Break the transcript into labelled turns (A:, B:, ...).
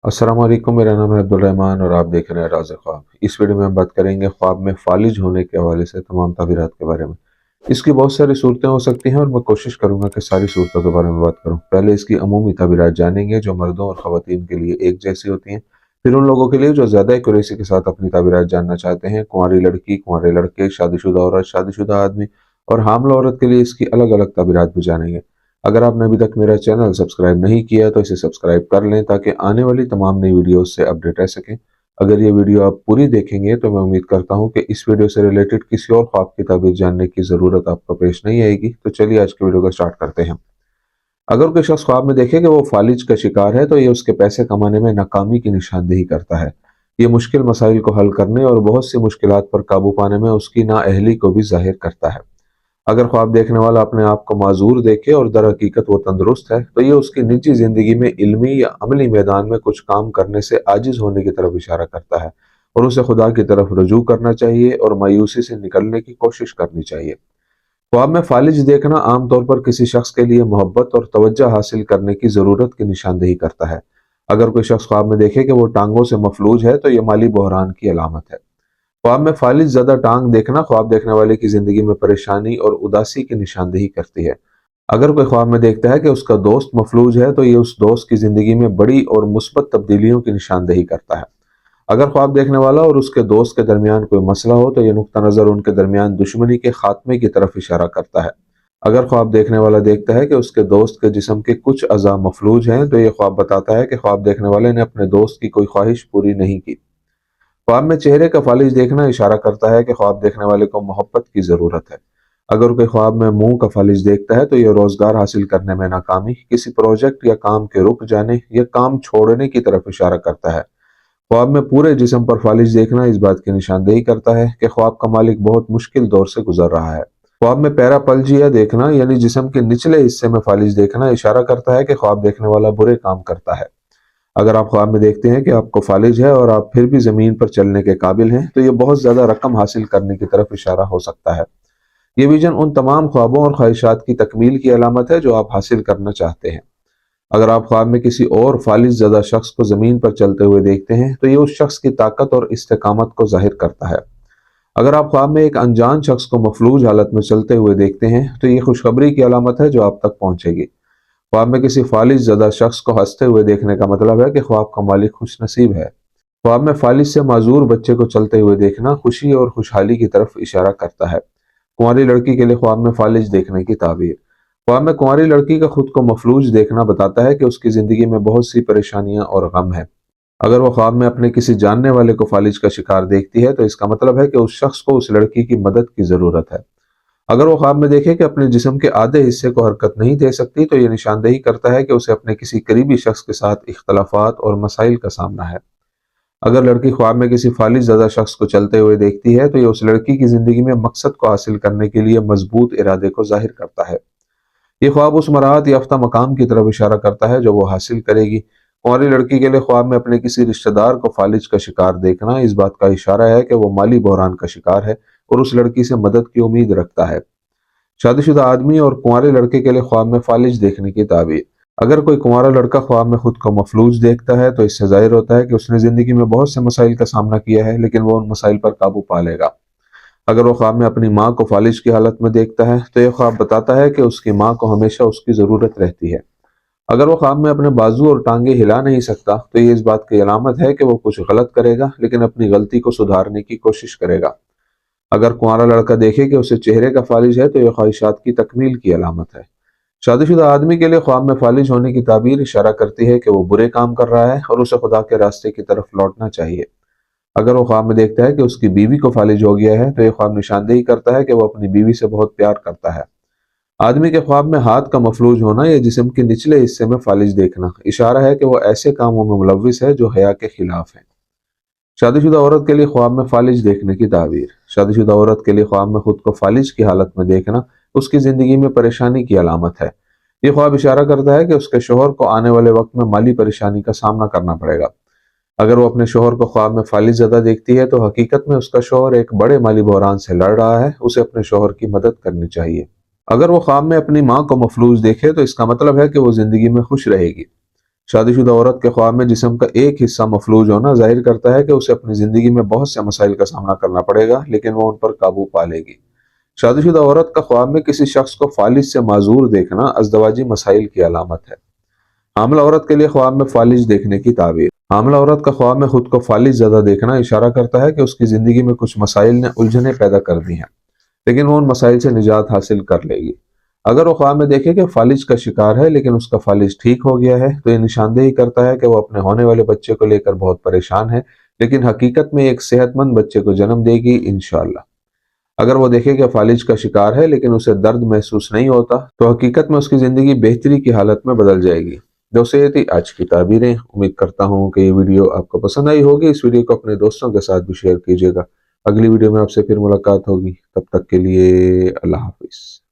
A: अस्सलाम वालेकुम। मेरा नाम है अब्दुल रहमान और आप देख रहे हैं राज़ ख्वाब। इस वीडियो में हम बात करेंगे ख्वाब में फालिज होने के हवाले से तमाम ताबीरात के बारे में। इसकी बहुत सारी सूरतें हो सकती हैं और मैं कोशिश करूंगा कि सारी सूरतों के बारे में बात करूं। पहले इसकी अमूमी ताबीरात जानेंगे जो मर्दों और ख़वातीन के लिए एक जैसी होती हैं। फिर उन लोगों के लिए जो ज़्यादा एक्यूरेसी के साथ अपनी ताबीरात जानना चाहते हैं, कुंवारी लड़की, कुंवारे लड़के, शादीशुदा औरत, शादीशुदा आदमी और हामला औरत के लिए इसकी अलग अलग ताबीरात भी जानेंगे। अगर आपने अभी तक मेरा चैनल सब्सक्राइब नहीं किया तो इसे सब्सक्राइब कर लें ताकि आने वाली तमाम नई वीडियोस से अपडेट रह सकें। अगर ये वीडियो आप पूरी देखेंगे तो मैं उम्मीद करता हूं कि इस वीडियो से रिलेटेड किसी और ख्वाब की ताबीर जानने की ज़रूरत आपको पेश नहीं आएगी। तो चलिए आज की वीडियो को स्टार्ट करते हैं। अगर कोई शख्स ख्वाब में देखे कि वो फालिज का शिकार है तो ये उसके पैसे कमाने में नाकामी की निशानदेही करता है। ये मुश्किल मसाइल को हल करने और बहुत सी मुश्किलात पर काबू पाने में उसकी नाअहली को भी जाहिर करता है। अगर ख्वाब देखने वाला अपने आप को माजूर देखे और दर हकीकत वो तंदुरुस्त है तो ये उसकी निजी जिंदगी में इल्मी या अमली मैदान में कुछ काम करने से आजिज होने की तरफ इशारा करता है और उसे खुदा की तरफ रुजू करना चाहिए और मायूसी से निकलने की कोशिश करनी चाहिए। ख्वाब में फालिज देखना आमतौर पर किसी शख्स के लिए मोहब्बत और तवज्जो हासिल करने की ज़रूरत की निशानदेही करता है। अगर कोई शख्स ख्वाब में देखे कि वो टांगों से मफलूज है तो ये माली बहरान की अलामत है। ख्वाब में फालिज ज़्यादा टांग देखना ख्वाब देखने वाले की जिंदगी में परेशानी और उदासी की निशानदेही करती है। अगर कोई ख्वाब में देखता है कि उसका दोस्त मफलूज है तो ये उस दोस्त की जिंदगी में बड़ी और मुस्बत तब्दीलियों की निशानदेही करता है। अगर ख्वाब देखने वाला और उसके दोस्त के दरमियान कोई मसला हो तो ये नुक्ता नज़र उनके दरमियान दुश्मनी के खात्मे की तरफ इशारा करता है। अगर ख्वाब देखने वाला देखता है कि उसके दोस्त के जिस्म के कुछ अज़ा मफलूज हैं तो ये ख्वाब बताता है कि ख्वाब देखने वाले ने अपने दोस्त की कोई ख्वाहिश पूरी नहीं की। ख्वाब में चेहरे का फालिज देखना इशारा करता है कि ख्वाब देखने वाले को मोहब्बत की ज़रूरत है। अगर कोई ख्वाब में मुंह का फालिज देखता है तो यह रोज़गार हासिल करने में नाकामी, किसी प्रोजेक्ट या काम के रुक जाने या काम छोड़ने की तरफ इशारा करता है। ख्वाब में पूरे जिस्म पर फालिज देखना इस बात की निशानदेही करता है कि ख्वाब का मालिक बहुत मुश्किल दौर से गुजर रहा है। ख्वाब में पैरापल्जिया देखना यानी जिस्म के निचले हिस्से में फालिज देखना इशारा करता है कि ख्वाब देखने वाला बुरे काम करता है। अगर आप ख्वाब में देखते हैं कि आपको फालिज है और आप फिर भी ज़मीन पर चलने के काबिल हैं तो ये बहुत ज़्यादा रकम हासिल करने की तरफ इशारा हो सकता है। ये विजन उन तमाम ख्वाबों और ख्वाहिशात की तकमील की अलामत है जो आप हासिल करना चाहते हैं। अगर आप ख्वाब में किसी और फालिज ज़दा शख्स को ज़मीन पर चलते हुए देखते हैं तो ये उस शख्स की ताकत और इस्तेकामत को जाहिर करता है। अगर आप ख्वाब में एक अनजान शख्स को मफलूज हालत में चलते हुए देखते हैं तो ये खुशखबरी की अलामत है जो आप तक पहुंचेगी। ख्वाब में किसी फालिज ज़दा शख्स को हंसते हुए देखने का मतलब है कि ख्वाब का मालिक खुश नसीब है। ख्वाब में फालिज से माजूर बच्चे को चलते हुए देखना खुशी और खुशहाली की तरफ इशारा करता है। कुंवारी लड़की के लिए ख्वाब में फालिज देखने की ताबीर। ख्वाब में कुंवारी लड़की का खुद को मफलूज देखना बताता है कि उसकी ज़िंदगी में बहुत सी परेशानियां और गम है। अगर वो ख्वाब में अपने किसी जानने वाले को फालिज का शिकार देखती है तो इसका मतलब है कि उस शख्स को उस लड़की की मदद की ज़रूरत है। अगर वो ख्वाब में देखे कि अपने जिस्म के आधे हिस्से को हरकत नहीं दे सकती तो ये निशानदेही करता है कि उसे अपने किसी करीबी शख्स के साथ इख्तलाफात और मसाइल का सामना है। अगर लड़की ख्वाब में किसी फालिज ज़दा शख्स को चलते हुए देखती है तो ये उस लड़की की ज़िंदगी में मकसद को हासिल करने के लिए मजबूत इरादे को जाहिर करता है। ये ख्वाब उस मराहत याफ्ता मकाम की तरफ इशारा करता है जो वो हासिल करेगी। कुंवारी लड़की के लिए ख्वाब में अपने किसी रिश्तेदार को फालिज का शिकार देखना इस बात का इशारा है कि वो माली बहरान का शिकार है और उस लड़की से मदद की उम्मीद रखता है। शादीशुदा आदमी और कुंवारे लड़के के लिए ख्वाब में फालिज देखने की ताबीर। अगर कोई कुंवारा लड़का ख्वाब में खुद को मफलूज देखता है तो इससे जाहिर होता है कि उसने जिंदगी में बहुत से मसाइल का सामना किया है लेकिन वो उन मसाइल पर काबू पा लेगा। अगर वो ख्वाब में अपनी माँ को फालिज की हालत में देखता है तो यह ख्वाब बताता है कि उसकी माँ को हमेशा उसकी ज़रूरत रहती है। अगर वो ख्वाब में अपने बाजू और टांगे हिला नहीं सकता तो ये इस बात की अलामत है कि वो कुछ गलत करेगा लेकिन अपनी गलती को सुधारने की कोशिश करेगा। अगर कुंवारा लड़का देखे कि उसे चेहरे का फालिज है तो यह ख्वाहिशात की तकमील की अलामत है। शादीशुदा आदमी के लिए ख्वाब में फालिज होने की ताबीर इशारा करती है कि वो बुरे काम कर रहा है और उसे खुदा के रास्ते की तरफ लौटना चाहिए। अगर वो ख्वाब में देखता है कि उसकी बीवी को फालिज हो गया है तो यह ख्वाब निशानदेही करता है कि वो अपनी बीवी से बहुत प्यार करता है। आदमी के ख्वाब में हाथ का मफलूज होना या जिस्म के निचले हिस्से में फालिज देखना इशारा है कि वो ऐसे कामों में मुलविस है जो हया के खिलाफ है। शादीशुदा औरत के लिए ख्वाब में फालिज देखने की ताबीर। शादीशुदा औरत के लिए ख्वाब में खुद को फालिज की हालत में देखना उसकी जिंदगी में परेशानी की अलामत है। ये ख्वाब इशारा करता है कि उसके शोहर को आने वाले वक्त में माली परेशानी का सामना करना पड़ेगा। अगर वो अपने शोहर को ख्वाब में फालिज ज़्यादा देखती है तो हकीकत में उसका शोहर एक बड़े माली बहरान से लड़ रहा है, उसे अपने शोहर की मदद करनी चाहिए। अगर वो ख्वाब में अपनी माँ को मफलूज देखे तो इसका मतलब है कि वो जिंदगी में खुश रहेगी। شادی شدہ عورت کے خواب میں جسم کا ایک حصہ مفلوج ہونا ظاہر کرتا ہے کہ اسے اپنی زندگی میں بہت سے مسائل کا سامنا کرنا پڑے گا، لیکن وہ ان پر قابو پا لے گی۔ شادی شدہ عورت کا خواب میں کسی شخص کو فالج سے معذور دیکھنا ازدواجی مسائل کی علامت ہے۔ حاملہ عورت کے لیے خواب میں فالج دیکھنے کی تعبیر۔ حاملہ عورت کا خواب میں خود کو فالج زدہ دیکھنا اشارہ کرتا ہے کہ اس کی زندگی میں کچھ مسائل نے الجھنیں پیدا کر دی ہیں، لیکن وہ ان مسائل سے نجات حاصل کر لے گی۔ اگر وہ خواب میں دیکھے کہ فالج کا شکار ہے لیکن اس کا فالج ٹھیک ہو گیا ہے، تو یہ نشاندہی کرتا ہے کہ وہ اپنے ہونے والے بچے کو لے کر بہت پریشان ہے، لیکن حقیقت میں ایک صحت مند بچے کو جنم دے گی انشاءاللہ۔ اگر وہ دیکھے کہ فالج کا شکار ہے لیکن اسے درد محسوس نہیں ہوتا، تو حقیقت میں اس کی زندگی بہتری کی حالت میں بدل جائے گی۔ دوستو، یہ تھی آج کی تعبیریں۔ امید کرتا ہوں کہ یہ ویڈیو آپ کو پسند آئی ہوگی۔ اس ویڈیو کو اپنے دوستوں کے ساتھ بھی شیئر کیجیے گا۔ اگلی ویڈیو میں آپ سے پھر ملاقات ہوگی، تب تک کے لیے اللہ حافظ۔